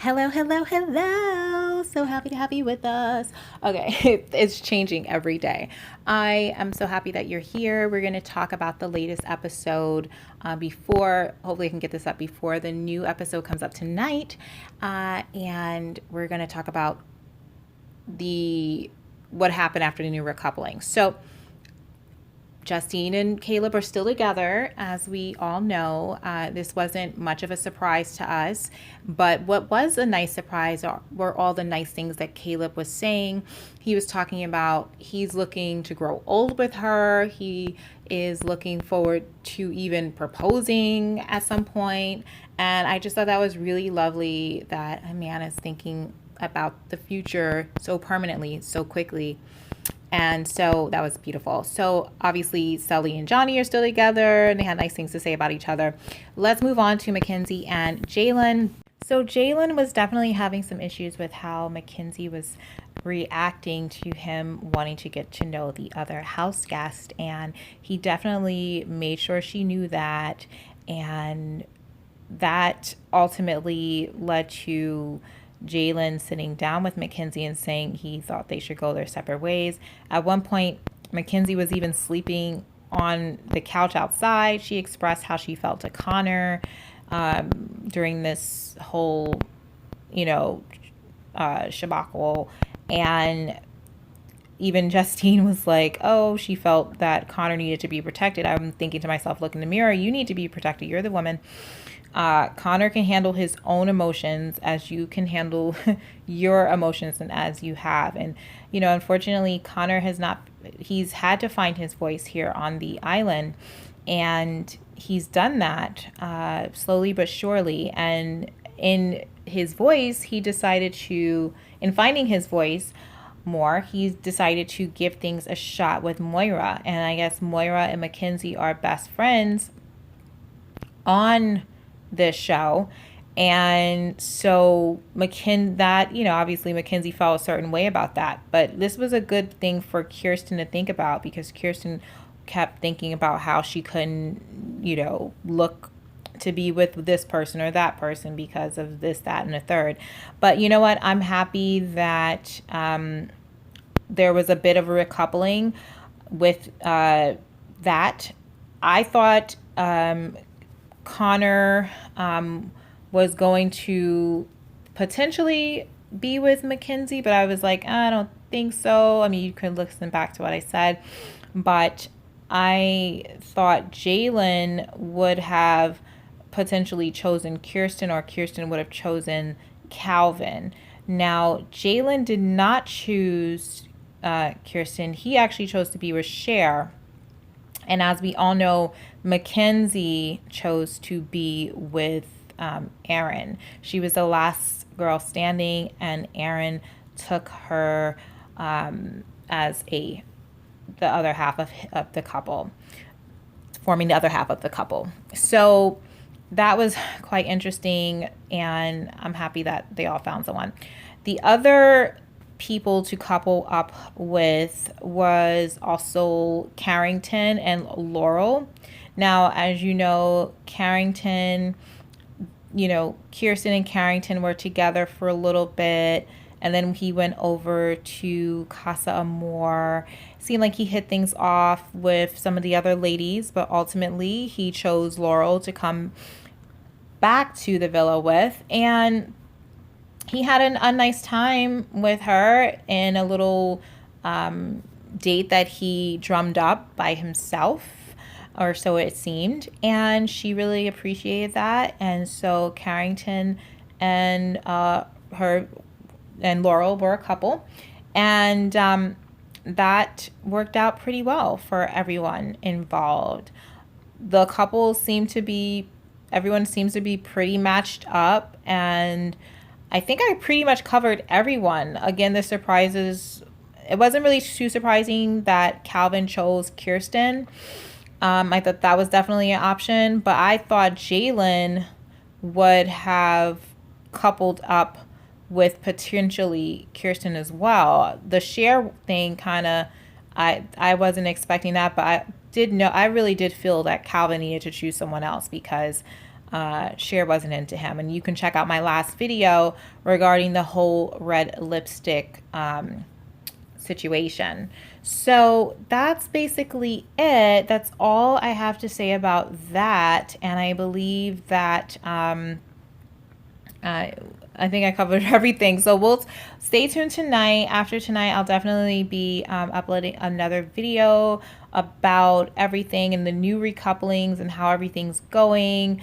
Hello, hello, hello. So happy to have you with us. Okay, it's changing every day. I am so happy that you're here. We're going to talk about the latest episode hopefully, I can get this up before the new episode comes up tonight. And we're going to talk about the what happened after the new recoupling. So, Justine and Caleb are still together, as we all know. This wasn't much of a surprise to us, but what was a nice surprise were all the nice things that Caleb was saying. He was talking about he's looking to grow old with her. He is looking forward to even proposing at some point. And I just thought that was really lovely that a man is thinking about the future so permanently, so quickly. And so that was beautiful. So obviously, Celly and Johnny are still together and they had nice things to say about each other. Let's move on to Mackenzie and Jalen. So Jalen was definitely having some issues with how Mackenzie was reacting to him wanting to get to know the other house guest. And he definitely made sure she knew that. And that ultimately led to Jalen sitting down with Mackenzie and saying he thought they should go their separate ways. At one point, Mackenzie was even sleeping on the couch outside. She expressed how she felt to Connor during this whole, shabacle. And even Justine was like, oh, she felt that Connor needed to be protected. I'm thinking to myself, look in the mirror, you need to be protected. You're the woman. Connor can handle his own emotions as you can handle your emotions and as you have. And, unfortunately, Connor he's had to find his voice here on the island. And he's done that slowly but surely. And in his voice, in finding his voice more, he's decided to give things a shot with Moira. And I guess Moira and Mackenzie are best friends on this show. And so obviously Mackenzie felt a certain way about that, but this was a good thing for Kierstan to think about, because Kierstan kept thinking about how she couldn't look to be with this person or that person because of this, that, and a third. But you know what, I'm happy that there was a bit of a recoupling with that. I thought Connor was going to potentially be with Mackenzie, but I was like, I don't think so. I mean, you could listen back to what I said, but I thought Jalen would have potentially chosen Kierstan, or Kierstan would have chosen Calvin. Now, Jalen did not choose Kierstan. He actually chose to be with Cher. And as we all know, Mackenzie chose to be with Aaron. She was the last girl standing, and Aaron took her as the other half of the couple, forming the other half of the couple. So that was quite interesting, and I'm happy that they all found someone. The other people to couple up with was also Carrington and Laurel. Now, as you know, Kierstan and Carrington were together for a little bit, and then he went over to Casa Amor. Seemed like he hit things off with some of the other ladies, but ultimately he chose Laurel to come back to the villa with, and he had a nice time with her in a little date that he drummed up by himself, or so it seemed, and she really appreciated that. And so Carrington and her and Laurel were a couple, and that worked out pretty well for everyone involved. The couple everyone seems to be pretty matched up, and I think I pretty much covered everyone. Again, the surprises, it wasn't really too surprising that Calvin chose Kierstan. I thought that was definitely an option, but I thought Jalen would have coupled up with potentially Kierstan as well. The Cher thing I wasn't expecting that, but I really did feel that Calvin needed to choose someone else, because Cher wasn't into him. And you can check out my last video regarding the whole red lipstick situation. So that's basically it. That's all I have to say about that. And I believe that I think I covered everything. So we'll stay tuned tonight. After tonight, I'll definitely be uploading another video about everything and the new recouplings and how everything's going.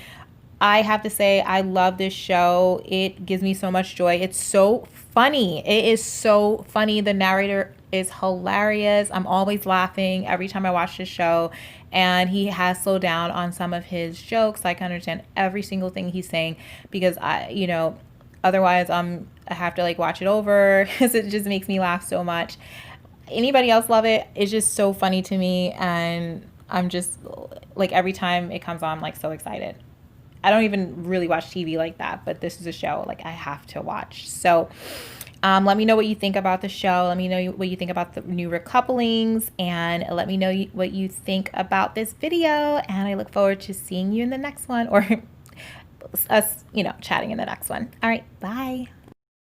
I have to say, I love this show. It gives me so much joy. It's so funny. It is so funny. The narrator is hilarious. I'm always laughing every time I watch this show. And he has slowed down on some of his jokes. I can understand every single thing he's saying because otherwise I have to like watch it over because it just makes me laugh so much. Anybody else love it? It's just so funny to me. And I'm just like, every time it comes on, I'm like so excited. I don't even really watch TV like that, but this is a show like I have to watch. So let me know what you think about the show. Let me know what you think about the new recouplings, and let me know what you think about this video. And I look forward to seeing you in the next one, or us, chatting in the next one. All right, bye.